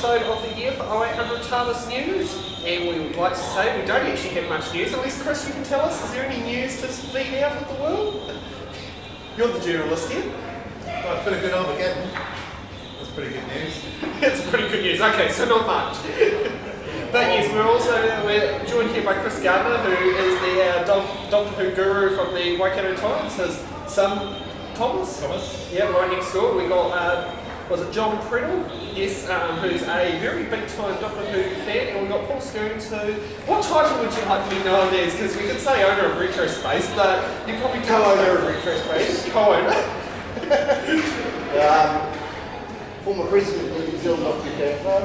episode of the year for 0800 Tardis News, and we would like to say we don't actually have much news, unless Chris, you can tell us, is there any news to feed out of the world? You're the journalist here. Well, it's been a good Armageddon. That's pretty good news. It's pretty good news, okay, so not much. But yes, we're joined here by Chris Gardner, who is the Doctor Who guru from the Waikato Times, his son Thomas. Yeah, right next door. We got, was it John Preddle? Yes, who's a very big time Doctor Who fan, and we got Paul Scoones, who, what title would you like to be known as? Because we could say owner of Retrospace, but you probably Co-owner of Retrospace. Co-owner. Former president of the New Zealand Doctor Who fan club,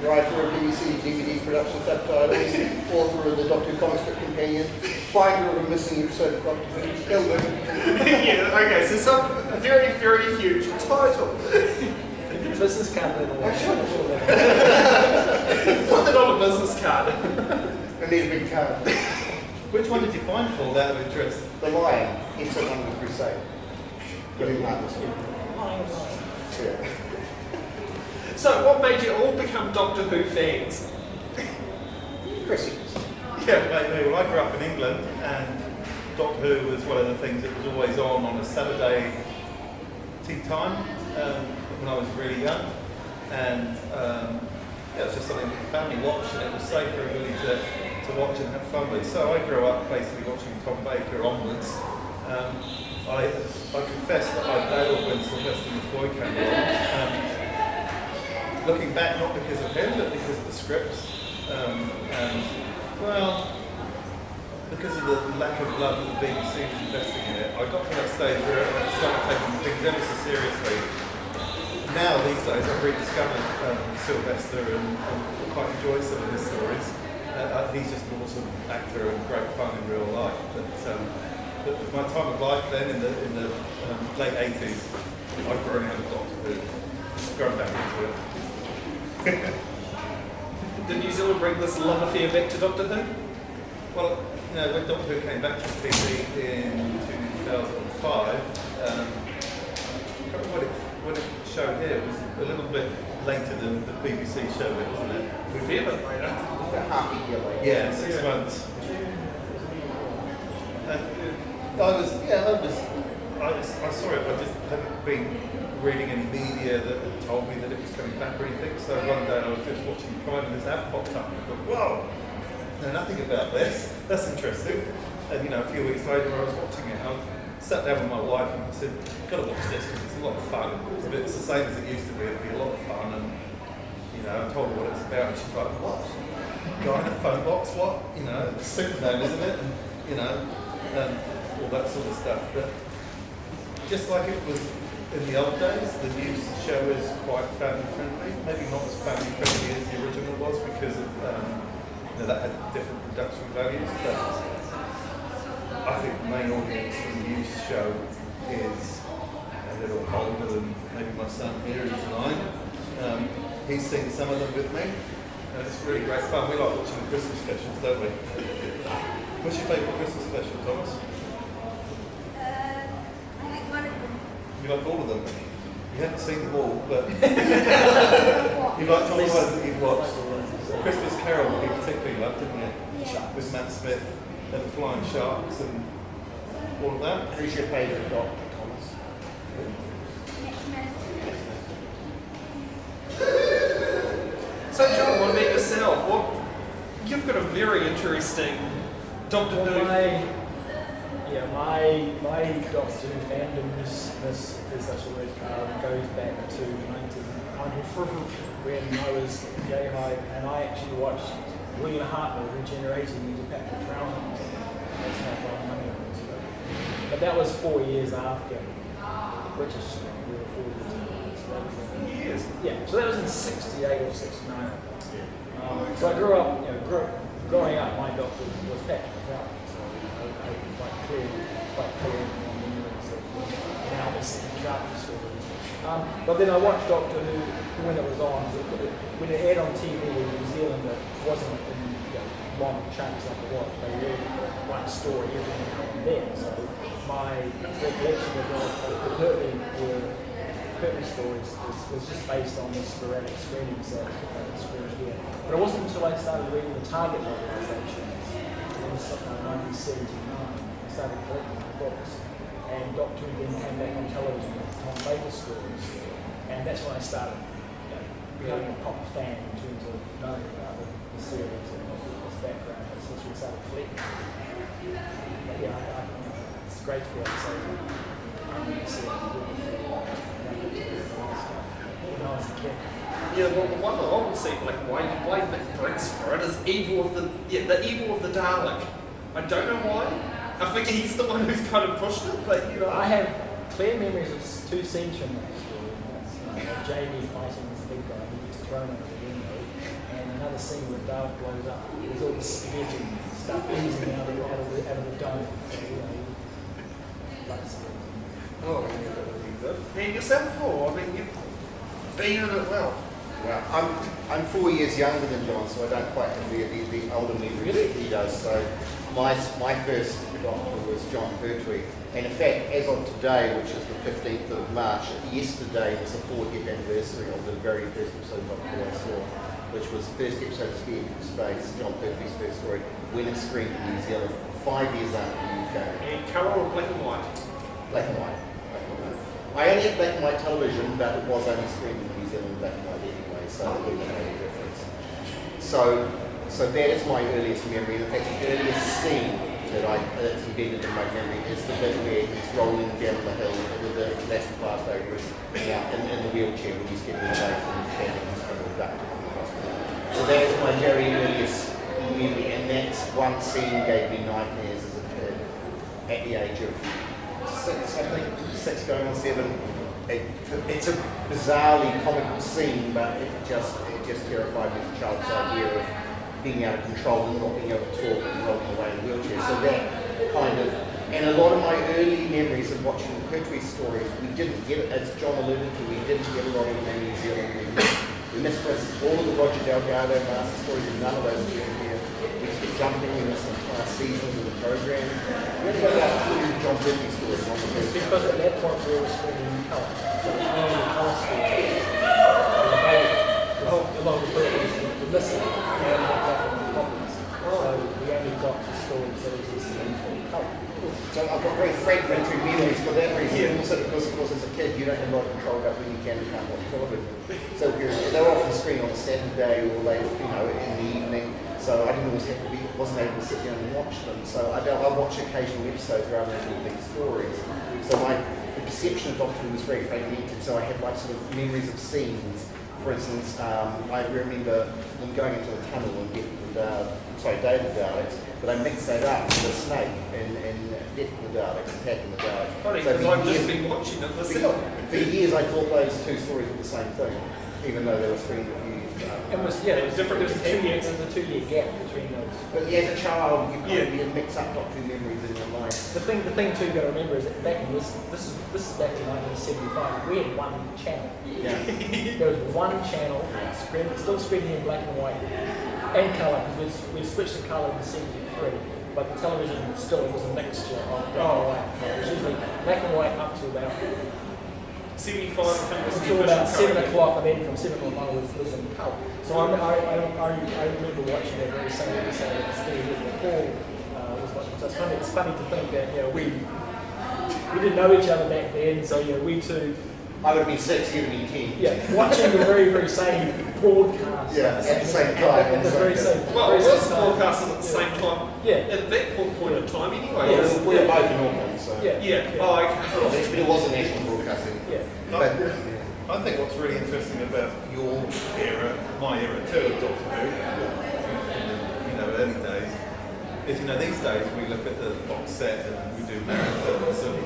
writer of BBC DVD production subtitles, author of the Doctor Who comic strip companion, finder of a missing episode of Doctor Who. Yeah, okay, so some very, very huge title. Business card level. I should have thought Put that on a business card. I need a big card. Which one did you find, Paul, out of interest? The Lion, Insert on the Crusade. William Hartnell. Yeah. So, what made you all become Doctor Who fans? Christmas. Yeah, well, I grew up in England, and Doctor Who was one of the things that was always on a Saturday tea time when I was really young. And yeah, it was just something that the family watched, and it was safe for everybody to watch and have fun with. So I grew up basically watching Tom Baker onwards. I confess that I bailed when Sylvester McCoy came along. Looking back, not because of him, but because of the scripts. And, well, because of the lack of love that the BBC was investing in it, I got to that stage where I started taking things ever so seriously. Now, these days, I've rediscovered Sylvester and quite enjoy some of his stories. He's just an awesome actor and great fun in real life. But my time of life then, in the late 80s, I've grown out of Doctor Who, grown back into it. Did New Zealand bring this love affair back to Doctor Who? Well, you know, when Doctor Who came back to TV in 2005, I can't remember what it showed here. It was a little bit later than the BBC showed it, wasn't it? A fair bit later. About half a year later. Yeah, 6 months. And I saw it, I just hadn't been reading any media that told me that it was coming back or anything. So one day I was just watching Prime and this ad popped up and I thought, whoa, know nothing about this. That's interesting. And you know, a few weeks later I was watching it. I sat down with my wife and I said, "You've got to watch this because it's a lot of fun. It's the same as it used to be. It'd be a lot of fun." And you know, I told her what it's about, and she's like, "What? Guy in a phone box? What? You know, it's Superman, isn't it?" And you know, all that sort of stuff. But just like it was in the old days, the new show is quite family friendly. Maybe not as family friendly as the original was because of you know, that had different production values. But I think the main audience for the new show is a little older than maybe my son here, who's 9. He's seen some of them with me, and it's really great fun. We like watching the Christmas specials, don't we? What's your favourite Christmas special, Thomas? I like one of them. You like all of them? You haven't seen them all, but you like all the ones that you've watched. Christmas Carol you particularly loved, didn't you? Yeah. With Matt Smith and the Flying Sharks and all of that. Who's your favourite Doctor, Thomas? So John, what about yourself? You've got a very interesting Doctor Who. My Doctor Who fandom is such a word, goes back to 1994 when I was yay high and I actually watched William Hartnell regenerating into Patrick Troughton. That's how far I'm running. But that was 4 years after British. We were 4 years. So that was in 68 or 69. So I grew up, growing up, my doctor was Patrick Troughton. So I quite clear on memories of now this Troughton story. But then I watched Doctor Who when it was on. When it aired on TV in New Zealand, it wasn't in long chunks like it was. They really one story every now and then. So my recollection of the Pertwee were Preddle stories was just based on the sporadic screenings that screened here. But it wasn't until I started reading the Target novelizations in 1979, I started collecting the books, and Doctor Who then came back on television with Tom Baker stories, and that's when I started becoming a proper fan in terms of knowing about the series and its background. That's when we started collecting. But yeah, it's great to be able to say that. Yeah, well, the one that I would see, like, why Nick brings for it is the evil of the Dalek. I don't know why. I think he's the one who's kind of pushed it, but you know. I have clear memories of two scenes from that story. That's Jamie fighting this big guy who gets thrown out the window, and another scene where Dalek blows up. There's all this spaghetti stuff oozing out of the dome. So, you know, Oh, and yourself, Paul, I mean, you've been in it well. Well, I'm 4 years younger than John, so I don't quite have the older memories that he does. So my first doctor was John Pertwee. And in fact, as of today, which is the 15th of March, yesterday was the 40th anniversary of the very first episode of Doctor Who I saw, which was the first episode of Scared from Space, John Pertwee's first story, when it screened in New Zealand 5 years after the UK. And colour or black and white? Black and white. I only had black and white television, but it was only screened in New Zealand black and white anyway, so it wouldn't make any difference. So that is my earliest memory. In fact, the earliest scene that's embedded in my memory is the bit where he's rolling down the hill with the elastic blast over his in the wheelchair when he's getting away from the cat and he's kind of abducted from the hospital. So that is my very earliest memory, and that one scene gave me nightmares as a kid at the age of 6, I think, 6 going on 7. It's a bizarrely comical scene, but it just terrified me as a child. The idea of being out of control and not being able to talk and rolling away in a wheelchair. So that kind of, and a lot of my early memories of watching the Pertwee stories, we didn't get it, as John alluded to, we didn't get a lot of them in New Zealand. We missed all of the Roger Delgado master stories, and none of those were here. We just kept jumping, we missed entire seasons of the program. We only got about 2 John Pertwee stories on the first. Because at that point we were screening in colour. So it was only colour stories. A lot of the Pertwees were missing. We only had black and white copies. So we only got the stories that existed in full colour. So I've got very fragmentary memories for that reason. Yeah. Also because, of course, as a kid, you don't have a lot of control about when you can and can't watch television. So they were often screened on a Saturday or late, in the evening. So I didn't always wasn't able to sit down and watch them. So I watch occasional episodes rather than big stories. So the perception of Doctor Who was very fragmented. So I had like sort of memories of scenes. For instance, I remember them going into the tunnel and getting Day of the Daleks, but I mixed that up with a snake and Death of the Daleks, attacking the Daleks. Funny, so because I've just been watching it myself. For years I thought those 2 stories were the same thing, even though they were screened a few years apart. It was different. There was a 2 year gap between those. But as a child, you mix up Doctor Who memories in your life. The thing too you got to remember is that back in this is back in 1975. We had one channel. Yeah. There was one channel, still screening in black and white and colour, because we switched to colour in '73. But the television still was a mixture of black and white. It was usually black and white up to about 75, I think was the until about official 7 o'clock, and then from 7 o'clock onwards was in colour. So I remember watching that very same episode of Steve with Paul was watching. So it's funny to think that we didn't know each other back then. So we two. I would have been 6, you'd have been 10. Yeah, watching the very, very same broadcast. Yeah, at the same time. At the very same. Well, it very was same time. broadcasting at the same time. Yeah. At that point in time, anyway. Yeah. We were both in Auckland, so. Yeah. Oh, okay. But it was a national broadcasting. Yeah. But, I think what's really interesting about your era, my era too, of Doctor Who, in the early days, is these days we look at the box set and we do marathons and we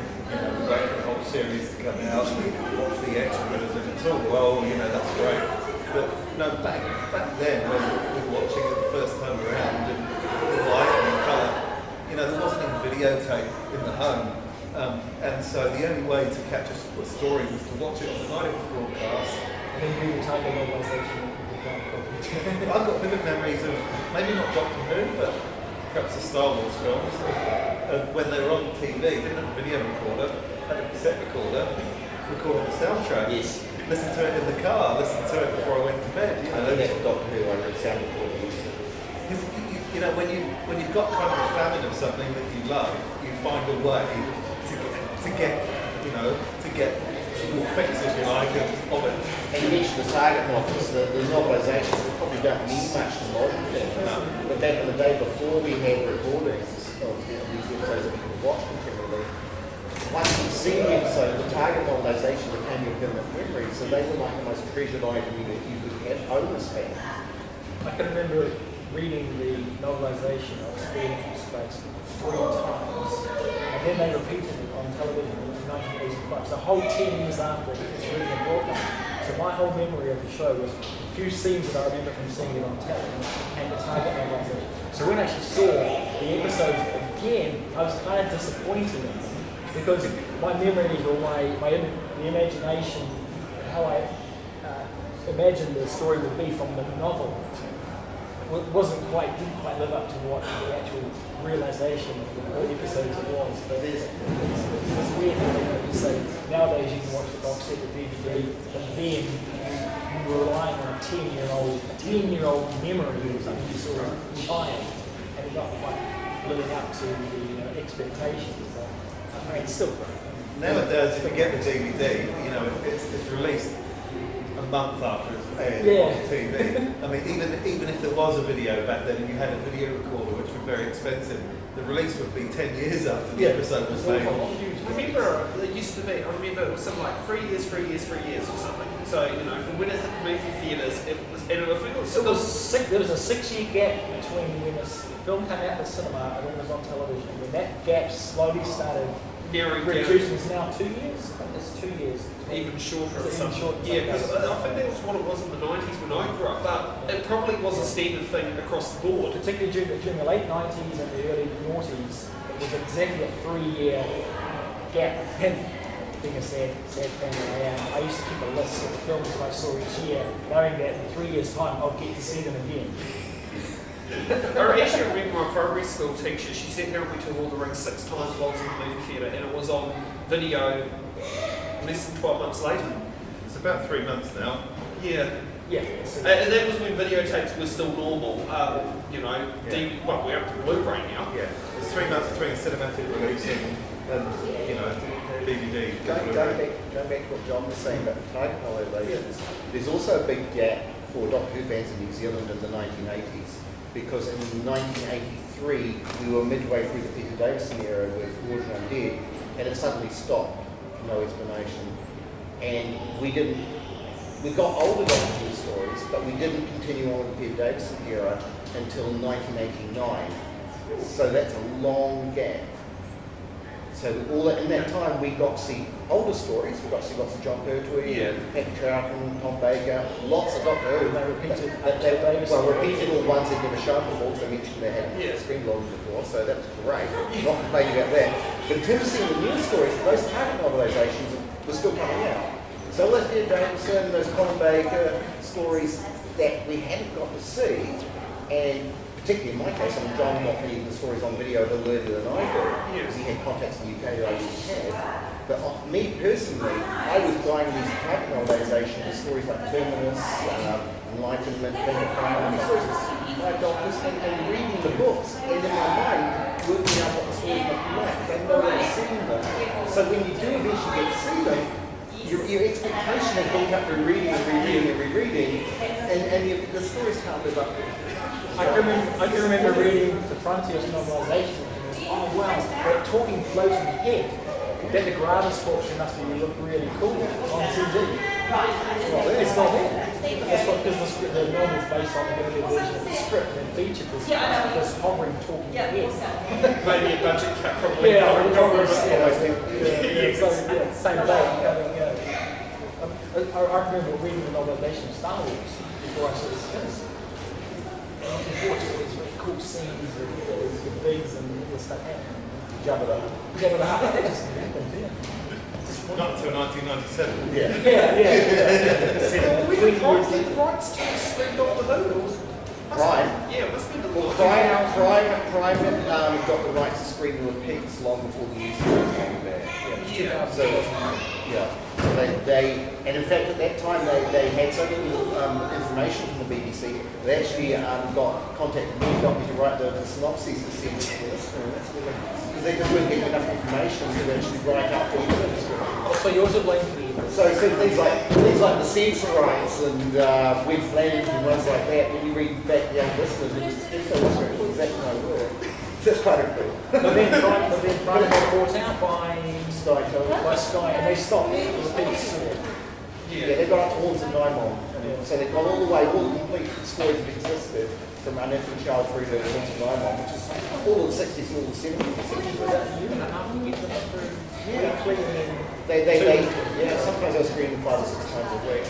wait for the whole series to come out and we watch the extras and it's all that's great. But no, back then when we were watching it the first time around and the light and the colour, there wasn't even videotape in the home. And so the only way to catch a story was to watch it on the night it was broadcast. And then we were talking about organisation. I've got vivid memories of maybe not Doctor Who, but perhaps the Star Wars films of when they were on TV, didn't have a video recorder, had a cassette recorder, recording the soundtrack. Yes. Listen to it in the car, listen to it before I went to bed. You I know, know that's Doctor Who, I read sound recordings. you know, when you've got kind of a famine of something that you love, you find a way to get more fix, if you like, of it. And you mentioned the target novels, the novelisations that probably don't mean much to modern fans. No. But back in the day, before we had recordings of these episodes that we could watch continually, once you've seen the episode, the target novelisation became your permanent memory, so they were like the most treasured item that you could have own as fans. I can remember reading the novelisation of Speed from Space 3 times, and then they repeated it on television in 1985. So a whole 10 years after it was originally broadcast. So my whole memory of the show was a few scenes that I remember from seeing it on television and the target novelisation. So when I actually saw the episodes again, I was kind of disappointed in them because my memories or the imagination, how I imagined the story would be from the novel, didn't quite live up to what the actual realisation of the episodes was. But it's weird that you say nowadays you can watch the box set, the DVD, but then you're relying on a 10-year-old memory of something you saw as a child, and you're not quite living up to the expectations. But, I mean, it's still great. Nowadays, if you get the DVD, you know, it's released a month after it's aired on TV. I mean, even if there was a video back then and you had a video recorder, which was very expensive, the release would be 10 years after the episode was made. I remember it used to be, I remember it was something like 3 years or something. So, you know, from when it hit the movie theatres, it was, and I think it was still... There was a 6-year gap between when the film came out in the cinema and when it was on television. When that gap slowly started narrowing down. reducing, it's now 2 years. I think it's 2 years. Even shorter or Even something. shorter, Yeah, because I think that was what it was in the 90s when I grew up, but it probably was a standard thing across the board. Particularly during the late 90s and the early noughties, it was exactly a 3-year gap. And being a sad family I am, I used to keep a list of the films that I saw each year, knowing that in 3 years' time I'll get to see them again. I actually remember my primary school teacher, she sat down and we took all the rings 6 times while I was in the movie theatre, and it was on video less than 12 months later. It's about 3 months now. Yeah. Yeah. And that was when videotapes were still normal. You know, well, we're up to Blu-ray now. Yeah, it's 3 months between cinematic release and you know, DVD. Going back to what John was saying about the target novelisations, there's also a big gap for Doctor Who fans in New Zealand in the 1980s, because in 1983 we were midway through the Peter Davison era with Water Undead, and it suddenly stopped, no explanation, and we got older Doctor Who stories, but we didn't continue on with the Peter Davison era until 1989, so that's a long gap. So in that time, we got to see older stories. We got to see lots of John Pertwee, Patrick Troughton, Tom Baker, lots of Doctor Who. They repeated repeated all ones they'd never shown before, because they mentioned they had screen logs before, so that was great. Not complaining about that. But in terms of seeing the new stories, those target novelisations were still coming out. So let's Peter Davison, those Colin Baker stories that we hadn't got to see, and particularly in my case, John got me the stories on video a little earlier than I did, because he had contacts in the UK that I didn't have. But me personally, I was buying these target novelisations of stories like Terminus, Enlightenment, King of Fire, all these stories by doctors, and reading the books, and in my mind, working out what the stories must be like, because I've never seen them. So when you do eventually get to see them, your expectation is built up through reading and rereading, and the stories can't live up to it. I can remember reading the Frontiers novelisation and was, oh wow, that talking floats in the head. That the Gardner sculpture must be look really cool on TV. Well, it's not there. That's what, because the novel is based on the earlier version of the script and it featured this hovering talking head. Maybe a budget cut probably. Same day. I remember reading the novelisation of Star Wars before I saw this film. Looking forward to these really cool scenes with the bigs and all this stuff happening. Jabba the Hutt. That just happened, Not until 1997. Yeah. We did rights to Screen Doctor Who. Prime. Yeah, it must be the Well, law. Prime got the right to screen the repeats long before the UCs came back. Yeah. So, yeah. So and in fact at that time they had so little information from the BBC, they actually got contacted me, got me to write the synopses to send it to us. Because they just weren't getting enough information to actually write out the script. Oh, so you're also blamed for the So things like the censor rights and Web's Land and ones like that, when you read back the young listeners, it's so exactly how it worked. That's kind of cool. But then Prime got bought out by Sky, and they stopped the repeats. Yeah, they got up to Horns and Nymon. So they've gone all the way, all the complete stories have existed from Unearthly Child through to Horns and Nymon, which is all the 60s and all the 70s. Yeah, sometimes I screen them 5 or 6 times a week.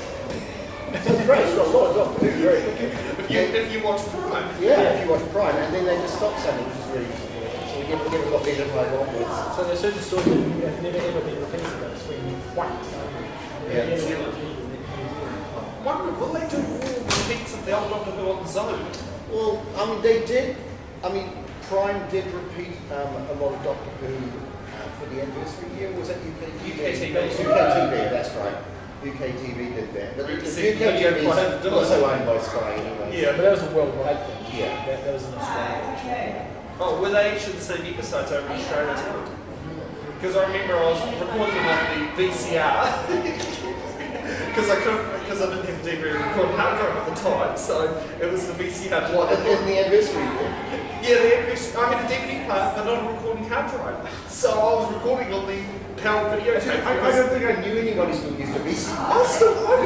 So it's great, it's got a lot of Doctor Who, very good. If you watch Prime. Yeah, if you watch Prime, and then they just stop something, which is really cool. So we get a lot better by onwards. So there's certain stories that have never ever been repeated, but it's when whacked. Wonder, will they do all the repeats of the old Doctor Who on Zone? Well, I mean, they did. I mean, Prime did repeat a lot of Doctor Who for the anniversary year. Was that UK TV? UK TV. UK TV, that's right. UK TV did that. But the UK TV is also owned by Sky anyway. Yeah. But that was a worldwide thing. Yeah. That was an Australian. Oh, were they actually the same episodes over in Australia as well? Because I remember I was recording them on the VCR. Because I didn't have a DVD recording hard drive at the time, so it was the VCR. What, in the anniversary year? Yeah, the anniversary. I had a DVD player, but not a recording hard drive. So I was recording on the PAL videotape. I don't think I knew anybody still used a VCR. I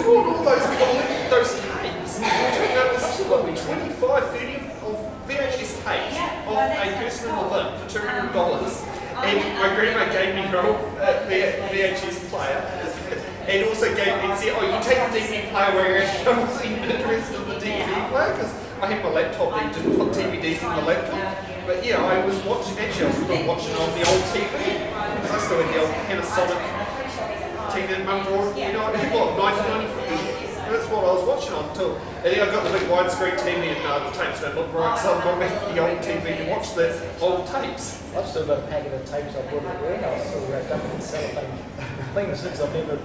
bought all those tapes. That was probably 25, 30 of VHS tapes of a personal event for $200. And my grandma gave me her old VHS player. And also gave me, said, oh, you take the DVD player where you're actually, I wasn't even interested in the DVD player because I had my laptop and didn't put DVDs in the laptop. But yeah, I was watching, actually I was still watching on the old TV because I still had the old Panasonic TV in my drawer, you know, what, 1993? That's what I was watching on until, and then I got the big widescreen TV and the tapes that looked right, so I got back to the old TV to watch the old tapes. I've still got a packet of tapes I bought at work. I was still wrapped up in cellophane things since I've never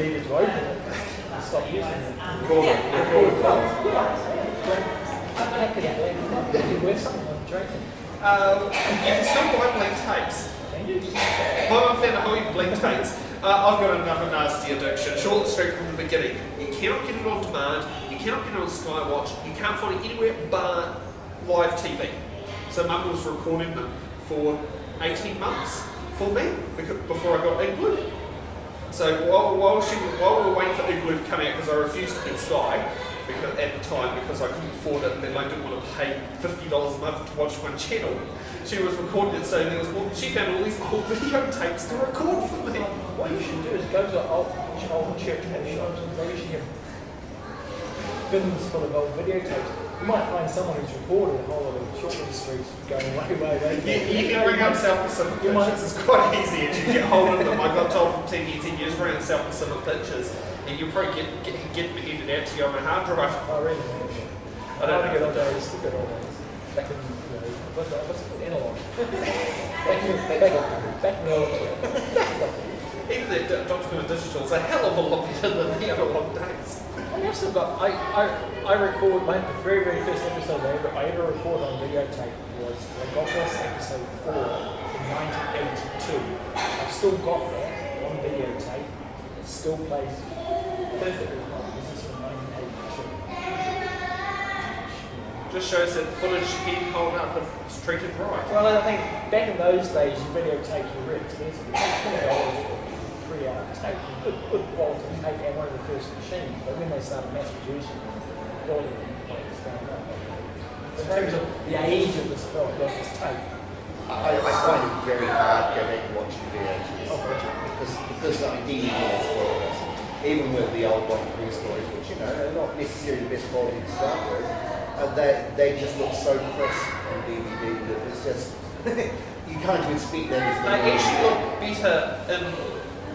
needed to open it. I stopped using it. Worth something, I'm joking. You can still buy blank tapes. My mum found a whole heap of blank tapes. I've got another nasty addiction, short straight from the beginning. You cannot get it on demand, you cannot get it on Skywatch, you can't find it anywhere but live TV. So Mum was recording them for 18 months for me before I got Igloo. So while we were waiting for Igloo to come out, because I refused to get Sky at the time because I couldn't afford it, and then I didn't want to pay $50 a month to watch one channel. She was recording it, so she found all these old videotapes to record for me. What you should do is go to old church and shops, and they usually have bins full of old videotapes. You might find someone who's recorded a whole lot of shortcut streets going way. You can bring up South Pacific pictures, it's quite easy if you get hold of them. I got told from TVT, you just bring up South Pacific pictures and you'll probably get me handed out to you on my hard drive. Oh, really? I don't know. Good old days. Back in, what's it called? Analog. back in the old Even the Doctor Who Digital is a hell of a lot better than the other long days. I've still got, I record, the very first episode I ever recorded on videotape was the Gardner episode 4 in 1982. I've still got that on videotape. It still plays perfectly fine. This is from 1982. Just shows that footage can hold up if it's treated right. Well, I think back in those days, videotape were very expensive. It was $20 for 3-hour tape, good quality tape, and one of the first machines. But when they started mass producing, the quality was going up. In terms of the age of this film, this tape. I find it very hard to go back and watch the VHS. Because DVD has spoiled us. Even with the old Doctor Who stories, which they're not necessarily the best quality to start with, they just look so crisp on DVD that it's just you can't even speak them. They actually look better in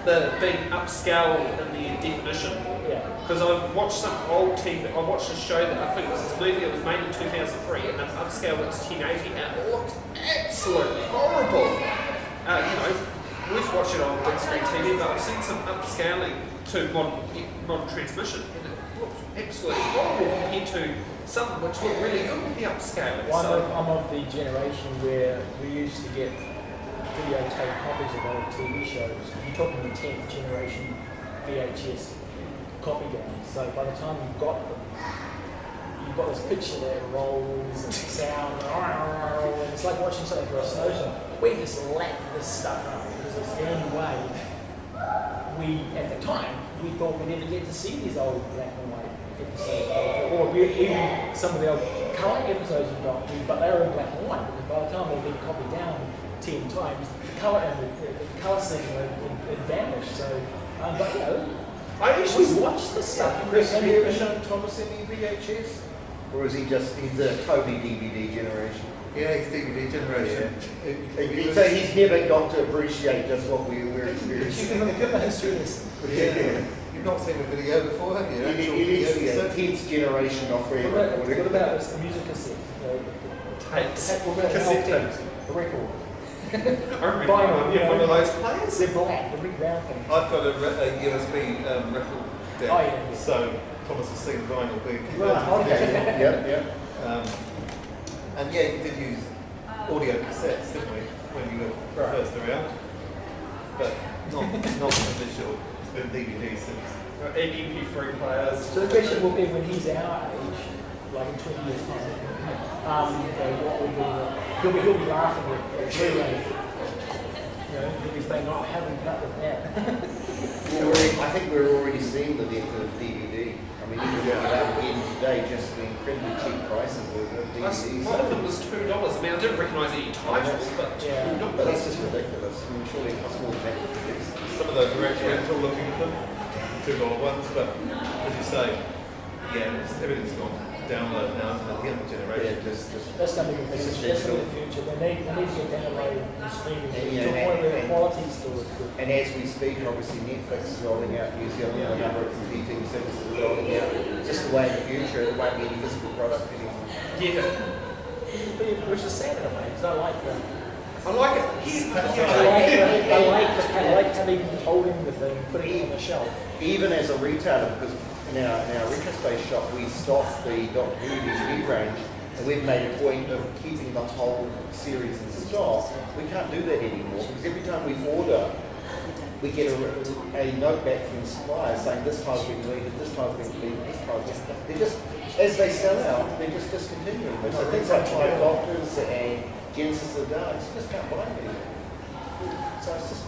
the being upscaled in the definition. Yeah. Because I watched some old TV, I watched a show that I think was this movie that was made in 2003 and they've upscaled it to 1080 and it looked absolutely horrible. We've watched it on big screen TV, but I've seen some upscaling to modern transmission and it looked absolutely horrible compared to some which look really good with the upscaling. I'm of the generation where we used to get videotape copies of old TV shows. You're talking the 10th generation VHS copy games. So by the time you've got them, you've got this picture that rolls and sound, and it's like watching something for a snowstorm. We just lap this stuff up because it's the only way at the time, we thought we'd never get to see these old black and white episodes. Or even some of the old colour episodes we got, but they were in black and white. Because by the time they'd been copied down 10 times, the colour and the colour signal had vanished. So, but we watched this stuff. Chris, have you ever shown Thomas any VHS? Or is he's a totally DVD generation? Yeah, he's DVD generation. Yeah. So he's never got to appreciate just what we were experiencing. Give a history lesson. Yeah. You've not seen a video before, have you? It is the 10th generation of free recording. What about the music cassette? Tapes. Cassette tapes. The record. I remember one of those players. They're black, the big round thing. I've got a USB record deck, Oh, yeah. so Thomas has seen vinyl being Okay. Yep. And yeah, you did use audio cassettes, didn't we, when you were first around? But not the visual. It's been DVD since. MP3 players. So the question will be when he's our age, like in 20 years time, what will be he'll be laughing at Blu-ray. He'll be saying, "Oh, I haven't got with that." I think we're already seeing the death of DVD. I mean, even looking at again today, just the incredibly cheap prices of DVDs. One of them was $2. I mean, I didn't recognise any titles, but $2. But that's just ridiculous. I mean, surely it costs more than that. Some of those were experimental looking at them, $2 ones, but as you say, everything's gone download now, isn't it? The younger generation. That's going to be the future. They need to get download and streaming to a point where the quality still is good. And as we speak, obviously Netflix is rolling out New Zealand, a number of competing services are rolling out. Just the way in the future, there won't be any physical product anymore. Yeah. Which is sad in a way, because I like that. I like it. Here's the I like having holding the thing, putting it on the shelf. Even as a retailer, because in our Retrospace shop, we stock the Doctor Who DVD range, and we've made a point of keeping the whole series in stock. We can't do that anymore, because every time we order, we get a note back from the supplier saying this tile's been deleted, this tile's been deleted, this tile's been deleted. They're just, as they sell out, they're just discontinuing them. So things like Five Doctors and Genesis of the Dark, you just can't buy them anymore. So it's just,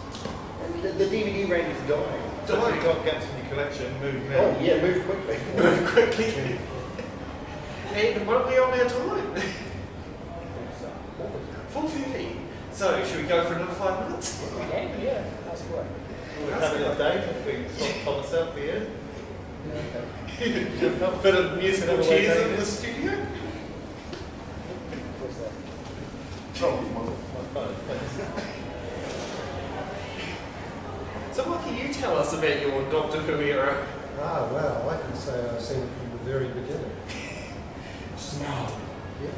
the DVD range is dying. So if you've got gaps in your collection, move now. Oh yeah, move quickly. Move quickly. And won't we on our time? 4:50. So, should we go for another 5 minutes? Yeah, that's great. We're having a date if we sort Thomas out for you. A bit of musical chairs in the studio. What's that? Oh, my phone, thanks. So what can you tell us about your Doctor Who era? Well, I can say I've seen it from the very beginning. No. Yeah,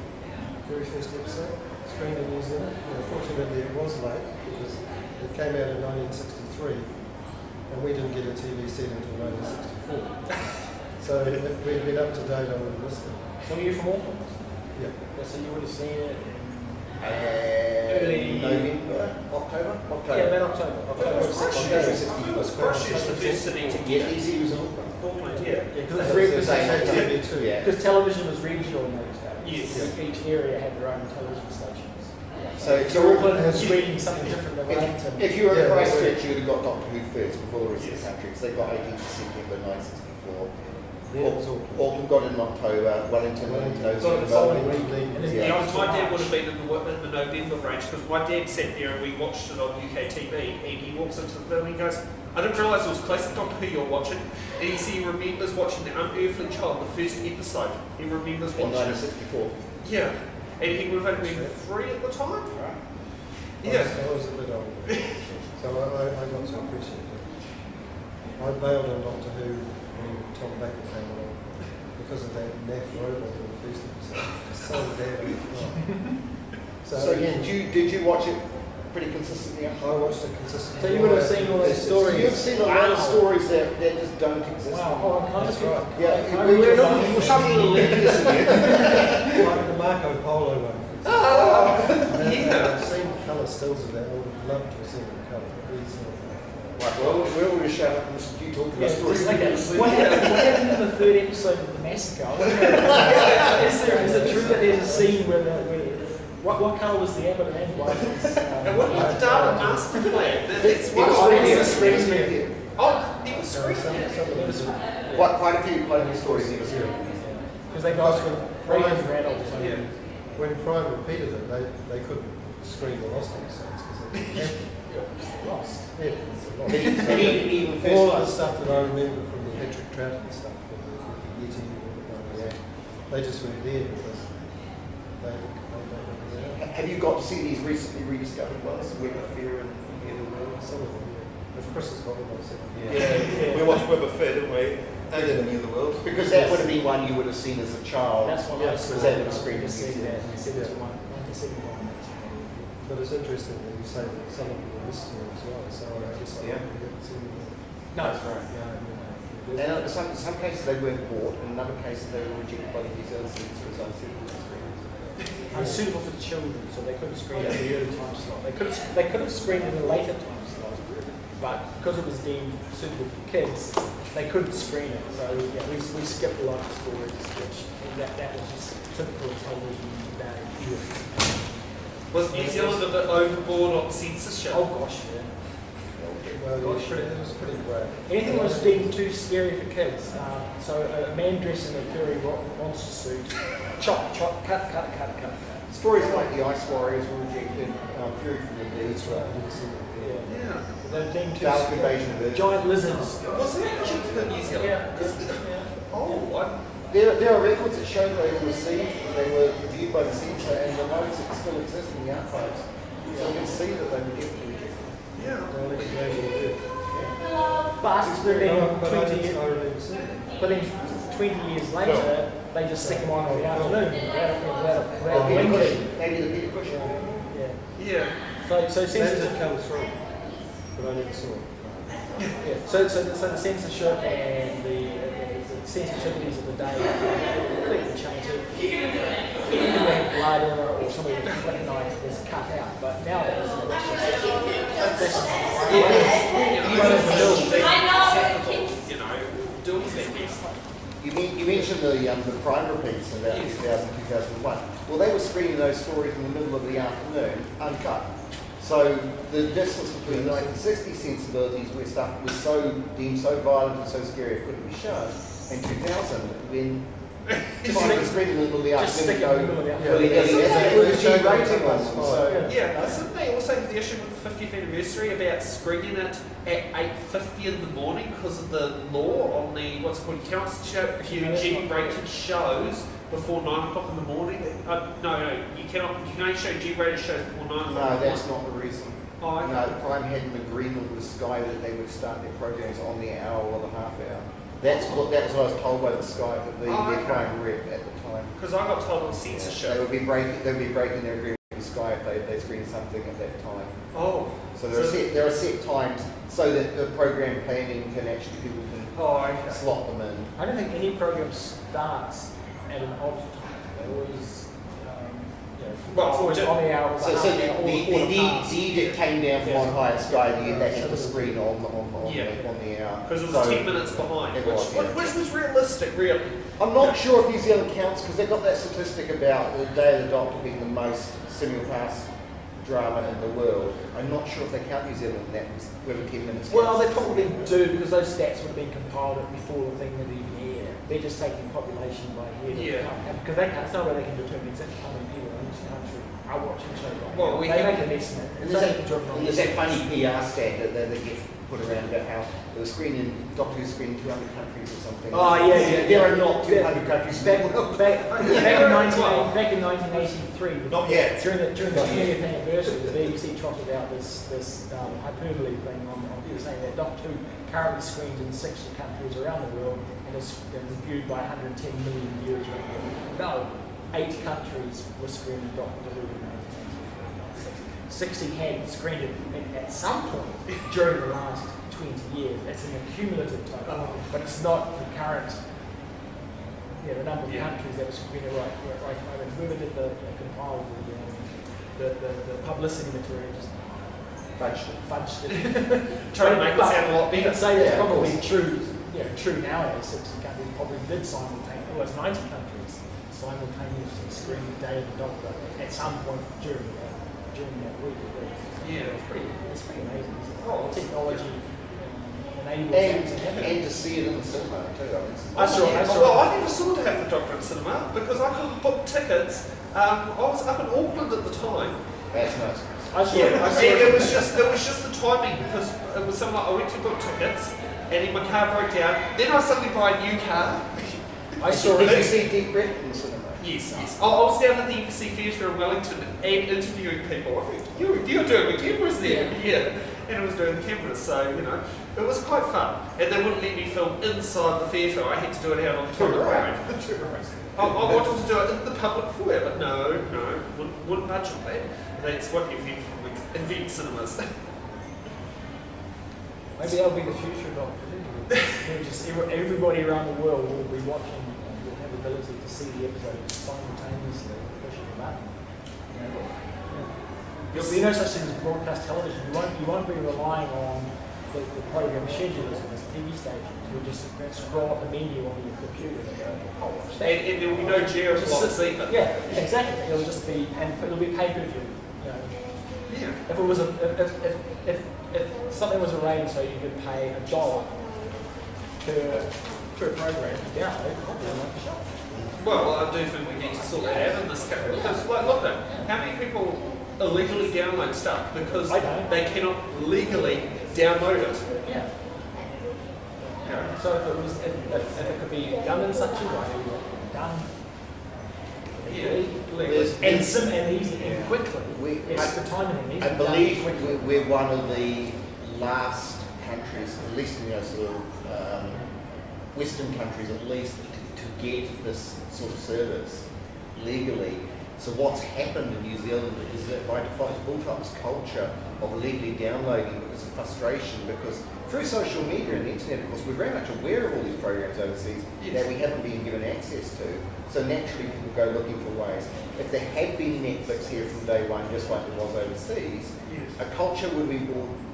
very first episode, screened in New Zealand. Unfortunately, it was late because it came out in 1963 and we didn't get a TV set until 1964. So we'd been up to date on the listing. So you're from Auckland? Yeah. So you would have seen it November, October? Yeah, about October. It was Christchurch the first city to Yeah, get easy was Auckland. Auckland, yeah. Because TV too, yeah. television was regional in those days. Yes. Each area had their own television stations. So if So you're Auckland was reading something different than Wellington. if you were in Yeah, Christchurch, you would have got Doctor Who first before the rest of Yes. the country, because they got 18th September 1964. Yeah, it was Auckland. Auckland got it in October, Wellington in Got it November. the following Melbourne. week. And then Yeah. My dad would have been in the November range because my dad sat there and we watched it on UK TV and he walks into the film and he goes, I didn't realise it was classic Doctor Who you're watching. And he said he remembers watching The Unearthly Child, the first episode. He remembers In watching it. 1964. Yeah. And he would have only been 3 at the time. Yeah. I was a bit older. So I got to appreciate it. I bailed on Doctor Who when Tom Baker came along because of that NAF robot in the first episode. It's so bad. So did you watch it pretty consistently? I watched it consistently. So you would have seen all those stories. You've seen a lot of stories that just don't exist. Wow, oh, I'm kind of right. Yeah, we're not something to Like the Marco Polo one. I've seen colour stills of that. I would have loved to have seen it in colour. Right, well, we're all going to shut up and listen to you talk about stories. What happened in the third episode of the massacre? Is it true that there's a scene where what colour was the abbot and why was And what about the data master plan? That's It what was I really was screened. Oh, he was screened. Quite a few stories he was hearing. because they got Ryan Reynolds. Yeah. When Prime repeated it, they couldn't screen the lost episodes because they Lost. Yeah, it's a lot. Even All the first stuff that I remember from the Patrick Troughton stuff, with the Yeti, they just weren't there because they Have you got to see these recently rediscovered ones? Web of Fear and the Other World? some of them, yeah. If Chris has got them, I'll send them. Yeah. We watched Web of Fear, didn't we? And then the Other World. Because that would have been one you would have seen as a child. That's what I saw. Because that would have screened Just in said that. museums. He said it's 1971. But it's interesting that you say that some of them are listening as well, so I guess I haven't seen them. No, That's right. And in some cases they weren't bought, and in other cases they were rejected by the New Zealand Students for unsuitable screens. Unsuitable for children, so they couldn't screen it at the early time slot. They could have screened in a later time slot, but because it was deemed suitable for kids, they couldn't screen it. So yeah, we skipped a lot of stories, which that was just typical of television today. Was New Zealand a bit overboard on censorship? Oh gosh, yeah. Well, it was pretty great. Anything that was deemed too scary for kids. So a man dressed in a furry monster suit, chop, cut. Stories like the Ice Warriors were rejected, Fury from the Dead, Yeah. They're deemed too Dark scary. Invasion of Earth. Giant lizards. Was that cheaper than New Zealand? Yeah. Oh, There are records that show they were received, they were reviewed by the censor, and the notes that still exist in the archives. So you can see that they were definitely rejected. yeah. But then But I 20 years, remember seeing it. but then 20 years later, they just stick them on in the afternoon without Peter blinking. Cushing, maybe the Peter Cushing. Yeah. Yeah. So That censorship. did come through, but I never saw it. Yeah. So the censorship and the sensitivities of the day completely changed it. Even when they had blood or somebody with a flick knife was cut out, but nowadays Doing things. You mentioned the Prime repeats in about 2000, 2001. Well, they were screening those stories in the middle of the afternoon, uncut. So the distance between 1960 sensibilities where stuff was deemed so violent and so scary it couldn't be shown, and 2000 when trying to screen in the middle of the Just stick afternoon it in the middle of the go afternoon. with a G rating on them. So Yeah, isn't they also the issue with the 50th anniversary about screening it at 8:50 in the morning because of the law on the what's it called council show? If you G-rated shows before 9 o'clock in the morning, no, you cannot. You can only show G-rated shows before 9 o'clock. no, that's not the reason. Oh, okay. No, Prime had an agreement with Sky that they would start their programs on the hour or the half hour. That was what I was told by the Sky, their Prime rep at the time. Because I got told on They censorship. would be breaking their agreement with Sky if they screened something at that time. Oh. So there are set times so that the program planning can actually people Oh, can okay. slot them in. I don't think any program starts at an odd time. They always, Well, it's always on the hour. So the edict came down from on high at Sky, they had to screen on the hour. Because it was So 10 minutes behind, it was, which was realistic, really. I'm not sure if New Zealand counts because they've got that statistic about the Day of the Doctor being the most simulcast drama in the world. I'm not sure if they count New Zealand in that, whether 10 minutes. Well, counts. they probably do because those stats would have been compiled before the thing would even air. They're just taking population by head. Yeah. Because they can't. It's no way they can determine exactly how many people are in each country are watching shows right Well, now. we They have- make an estimate. And It's there's only driven on and there's that funny PR stat that gets put around about how they were screening, Doctor Who screening 200 countries or something. Oh, yeah. There are not 200 countries in the world. Back in 1983, Not yet. during the 20th anniversary, the BBC trotted out this hyperbole thing on people saying that Doctor Who currently screens in 60 countries around the world and is viewed by 110 million viewers around the world. No, 8 countries were screening Doctor Who in 1983. 60 had screened it at some point during the last 20 years. It's an accumulative total, but it's not the current. The number of countries that were screened right. Whoever did compiled the publicity material just fudged it. Trying to make it sound a lot You better. could say that's Yeah, of probably course. true nowadays. 60 countries probably did simultaneously, well, it's 90 countries simultaneously screen Day of the Doctor at some point during that week. Yeah. It's pretty amazing. Isn't it? Oh, Technology enables that to happen. And to see it in the cinema too. I mean, I saw it. Well, I never saw to have the Doctor in cinema because I couldn't book tickets. I was up in Auckland at the time. That's nice. I saw It was just the timing because it was something like I went to book tickets and then my car broke down. Then I suddenly buy a new car. I saw Did you it. see Deep Red in the cinema? Yes. I was down at the Embassy Theatre in Wellington and interviewing people. I think you're doing the cameras there. Yeah. And I was doing the cameras, so it was quite fun. And they wouldn't let me film inside the theatre. I had to do it out on the public road. I wanted to do it in the public foyer, but no, wouldn't budge on that. That's what you get from event cinemas. Maybe that'll be the future of Doctor Who. Just everybody around the world will be watching and will have the ability to see the episode simultaneously pushing a button. There'll be no such thing as broadcast television. You won't be relying on the program schedulers on this TV station. You'll just scroll up the menu on your computer and go, oh, watch that. And there will be no Jared blocks either. Yeah, exactly. It'll just be, and it'll be pay-per-view. Yeah. If it was if something was arranged so you could pay $1 per program to download, probably like a shop. Well, I do think we need to sort that out in this country. Because, look at how many people illegally download stuff because I don't. they cannot legally download it. Yeah. So if it could be done in such a way, done Yeah. and easy and quickly, it's the timing that needs I to be done believe quickly. we're one of the last countries, at least sort of Western countries at least, to get this sort of service legally. So what's happened in New Zealand is that by default it's built up this culture of illegally downloading because of frustration, because through social media and the internet, of course, we're very much aware of all these programs overseas that we haven't been given access to. So naturally people go looking for ways. If there had been Netflix here from day one, just like it was overseas, a culture would be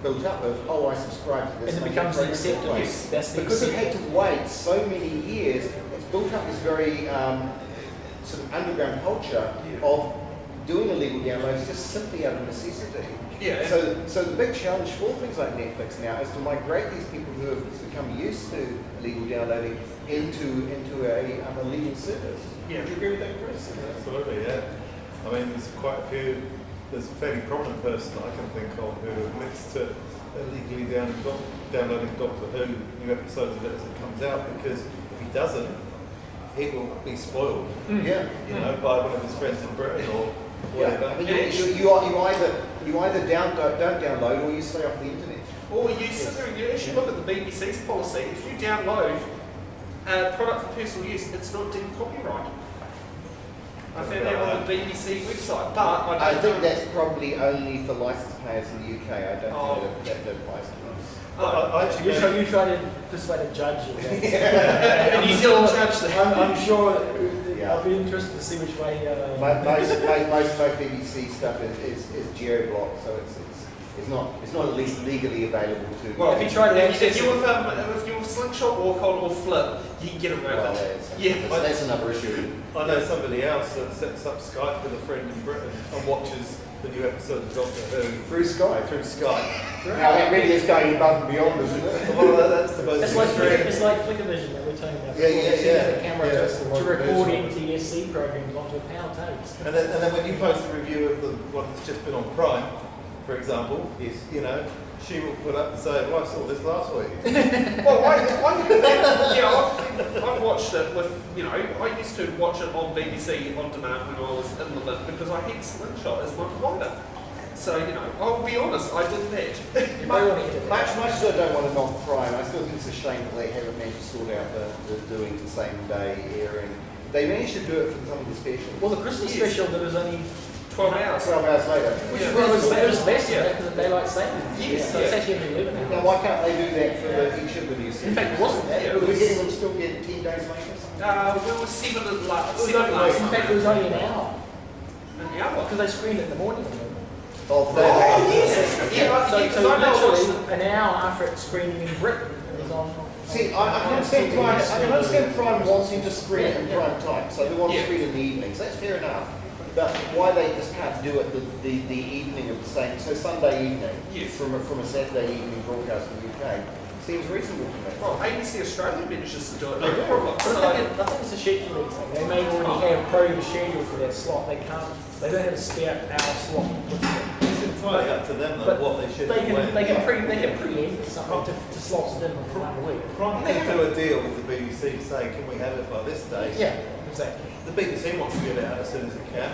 built up of, oh, I subscribe to this. And it becomes the acceptance. That's the Because it had acceptance. to wait so many years, it's built up this very sort of underground culture of doing illegal downloads just simply out of necessity. Yeah. So the big challenge for things like Netflix now is to migrate these people who have become used to illegal downloading into a legal service. Yeah. Would you agree with that, Chris? Absolutely, yeah. I mean, there's quite a few. There's a fairly prominent person I can think of who admits to illegally downloading Doctor Who new episodes of it as it comes out, because if he doesn't, he will be spoiled. Yeah. By one of his friends in Britain or whatever. Yeah. I mean, you either don't download or you stay off the internet. Or you sit there and you actually look at the BBC's policy. If you download a product for personal use, it's not deemed copyright. I found that on the BBC website, but I I don't think know. that's probably only for licensed players in the UK. I don't know that applies to us. I actually You try to persuade a judge of that. A New Zealand judge that I'm sure Yeah. I'll be interested to see which way. Most BBC stuff is geo-blocked, so it's not at least legally available to. Well, If you try to access if you with slingshot, walk on, or flip, you can get around Well, it. that's, Yeah. that's another issue. I know somebody else that sets up Skype with a friend in Britain and watches the new episode of Doctor Who Through Skype. through Skype. Now that really is going above and beyond, isn't it? Well, that's the most It's like extreme. it's like Flickr Vision that we're talking about. Yeah, before. yeah, They send yeah. the camera Yeah. to record NTS BSC programs onto a power tapes. And then when you post a review of the one that's just been on Prime, for example, Yes. you know, she will put up and say, well, I saw this last week. Well, I watched it with, you know, I used to watch it on BBC on demand when I was in Levin because I had Slingshot as my provider. So, you know, I'll be honest, I did that. Much as I don't want to knock Prime, I still think it's a shame that they haven't managed to sort out the doing the same day airing. They managed to do it for some of the specials. Well, the Christmas special that was only 12 hours. 12 hours later. Which it was less Yeah. because of daylight savings. Yes, So it's yeah. actually only 11 Now, hours. why can't they do that for each of the new seasons? In fact, it wasn't that. Yeah, It We're was, getting them still get 10 days later. We were 7 and last. in fact, it was only an hour An hour. because they screened it in the morning. Oh, yes. Yeah, So, because so I know literally an hour after it's screening in Britain, it was on. See, I can understand Prime. I can understand Prime wants you to screen it in prime time, so they want to Yeah. screen in the evenings. That's fair enough. But why they just can't do it the evening of the same, so Sunday evening Yes. from a Saturday evening broadcast in the UK seems reasonable to me. Well, ABC Australia manages to do it, no Yeah. problem. But So, I think it's a scheduling thing. They may already have programmed schedule for that slot. They can't. They don't have a spare hour slot. It's entirely up to them, though, But what they should They do. when. can preempt something to slots it in for one week. Prime can do a deal with the BBC to say, can we have it by this date? Yeah, exactly. The BBC wants to get it out as soon as it can,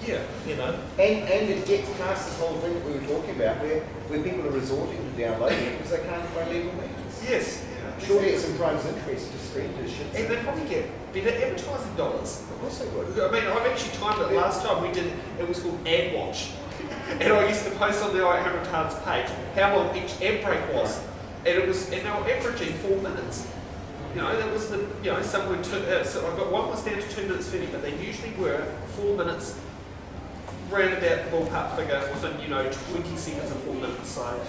yeah. you know. And it gets past this whole thing that we were talking about where people are resorting to downloading it because they can't find legal means. Yes. Surely it's in Prime's interest to screen this shit. And they probably get better advertising dollars. Of course they would. I mean, I've actually timed it last time we did, it was called Ad Watch. And I used to post on the I100 Tards page how long each ad break was. And it was, and they were averaging 4 minutes. You know, that was the, you know, somewhere so I got one was down to 2 minutes 30, but they usually were 4 minutes, round about the ballpark figure within, you know, 20 seconds of 4 minutes. So,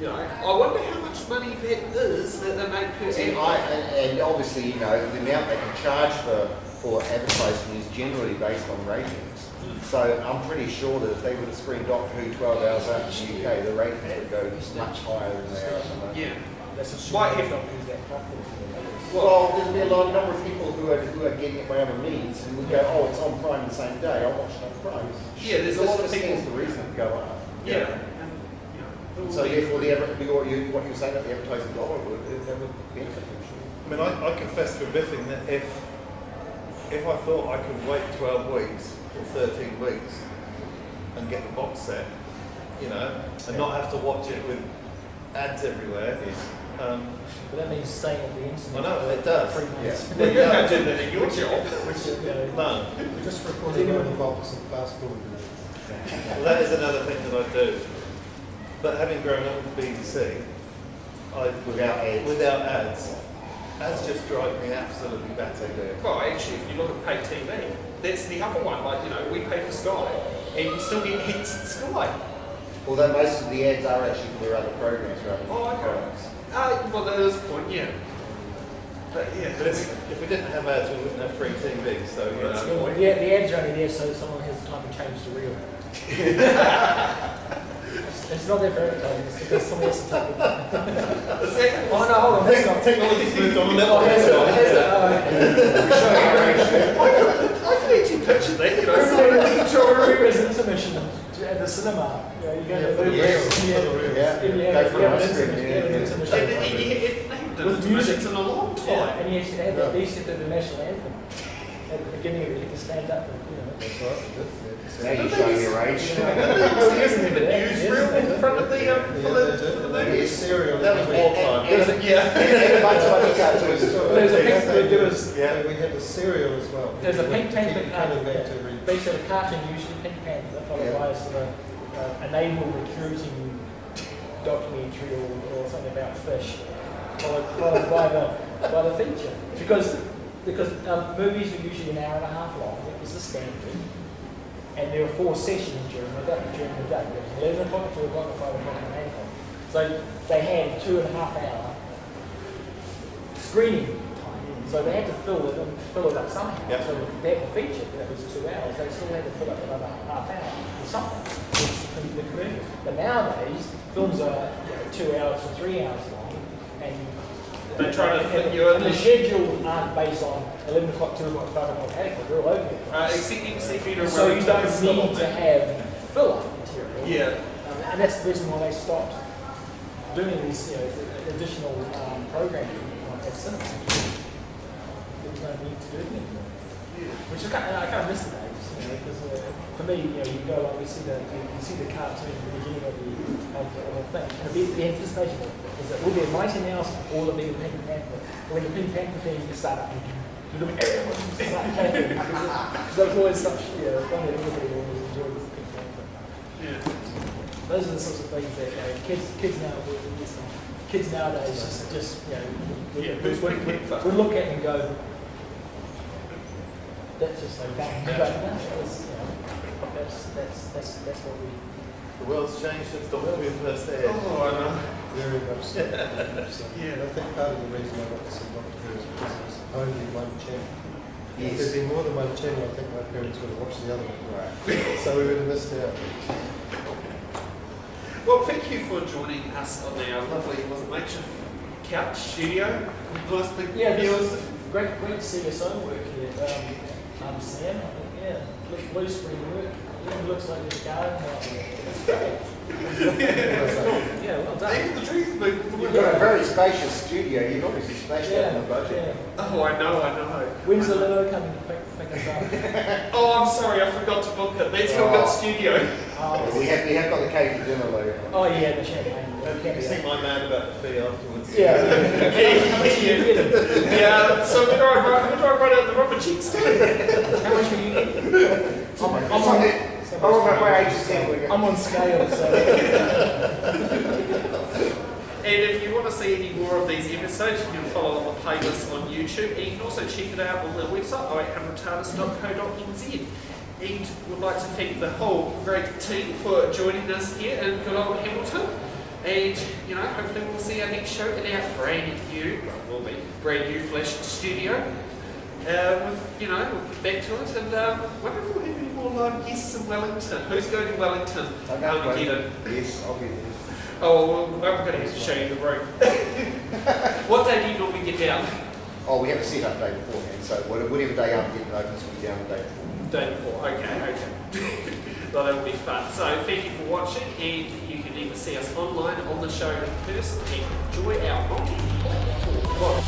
you know, I wonder how much money that is that they make per See, ad. and obviously, you know, the amount they can charge for advertising is generally based on ratings. So I'm pretty sure that if they were to screen Doctor Who 12 hours out in the UK, the ratings would go much higher than they are at the moment. Yeah. That's a Might short have- not use that properly. Well, there'll be a number of people who are getting it by other means and would go, oh, it's on Prime the same day, I'll watch it on Prime. Yeah, there's a lot of This people. stands the reason to go up. Yeah. And, you know, So therefore, what you were saying about the advertising dollar that would benefit them. I mean, I confess to admitting that if I thought I could wait 12 weeks or 13 weeks and get the box set, you know, and not have to watch it with ads everywhere, But that means staying at the internet. I know, it does. 3 months. well, you can't do that in your job. Which, you know, no. Just recording on the box and fast forwarding it. Well, that is another thing that I do. But having grown up with the BBC, without ads just drive me absolutely batty. Well, actually, if you look at paid TV, that's the other one. Like, you know, we pay for Sky, and you still get hits at Sky. Although most of the ads are actually for their other programs rather than Oh, okay. products. Well, that is a point, yeah. But yeah, But if we didn't have ads, we wouldn't have free TV, so, you That's know. good. the ads are only there so someone has time to change the reel. It's not there for advertising, it's because someone has to take it. Exactly. Oh no, hold on, that's not. Technology's moved on a level. Oh, has it? Has it? Oh, I can actually picture that, you know. remember as intermission at the cinema. You know, you go to the Yes. yeah, Go for you an have ice an cream, intermission. yeah. And they haven't done With music. intermissions in a long time. Yeah, and you actually had that, they used to do the national anthem. At the beginning of it, you could stand up and, you know. That's right. Now you're showing your age. Isn't it a newsreel in front of the, for the Yes. Serial. That was wartime. Yeah. And a bunch of other cartoons. We had a serial as well. There's a Pink Panther Keep coming back to read. based on a cartoon, usually Pink Panther, followed by a sort of a naval recruiting documentary or something about fish, followed by the feature. Because movies are usually an hour and a half long. It was the standard. And there were 4 sessions during the day. There was 11 o'clock, 2 o'clock, 5 o'clock, and 8 o'clock. So they had 2.5 hour screening time. So they had to fill it up somehow. Yep. So they had the feature that was 2 hours. They still had to fill up another half hour or something. With the commercial. But nowadays, films are 2 hours to 3 hours long, and They try to fit you in. And the schedule aren't based on 11 o'clock, 2 o'clock, 5 o'clock, 8 o'clock. They're all over the place. Except you can see Peter So you Wellington is don't still on need to there. have filler material. Yeah. And that's the reason why they stopped doing these, additional programming at cinema. There was no need to do it anymore. Which I kind of miss the days, because for me, you go along, you see the cartoon at the beginning of the thing. And the anticipation is that will be a Mighty Mouse or the Pink Panther. When the Pink Panther thing you start up, everyone start clapping. Because there was always such, one that everybody always enjoyed was the Pink Panther. Yeah. Those are the sorts of things that kids nowadays just we look at and go, that's just so bad. But no, that's what we. The world's changed since Doctor Who first aired. Oh, I know. Very much so. Yeah. And I think part of the reason I got to see Doctor Who is because there was only one channel. Yes. If there'd been more than one channel, I think my parents would have watched the other one. Right. So we would have missed out. Well, thank you for joining us on our lovely makeshift couch studio. Nice big viewers. Great to see your own work here. Sam, I think, blue screen work. It looks like there's a garden out there. It's great. Yeah, well done. Even the trees move. You've got a very spacious studio. You've obviously splashed out on the budget. Yeah. Oh, I know. When's the limo coming to pick us up? Oh, I'm sorry, I forgot to book it. That's Hilbert Studio. We have got the cake for dinner later. Oh yeah, the champagne. You can see my man about the fee afterwards. Yeah, so who do I run out the rubber cheeks to? How much are you getting? I'm on scale, so. And if you want to see any more of these episodes, you can follow on the playlist on YouTube, and you can also check it out on the website, 0800tardis.co.nz. And would like to thank the whole great team for joining us here in good old Hamilton. And, hopefully we'll see our next show in our brand new Flash studio. We'll back to it, and wonder if we'll have any more live guests in Wellington. Who's going to Wellington? Armageddon. Yes, I'll be there. Oh, well, I'm going to have to show you the room. What day do you normally get down? Oh, we have a set-up day beforehand, so whatever day Armageddon opens, we'll be down the day before. Day before, okay. Well, that'll be fun. So thank you for watching, and you can either see us online on the show in person and enjoy our multi-platform.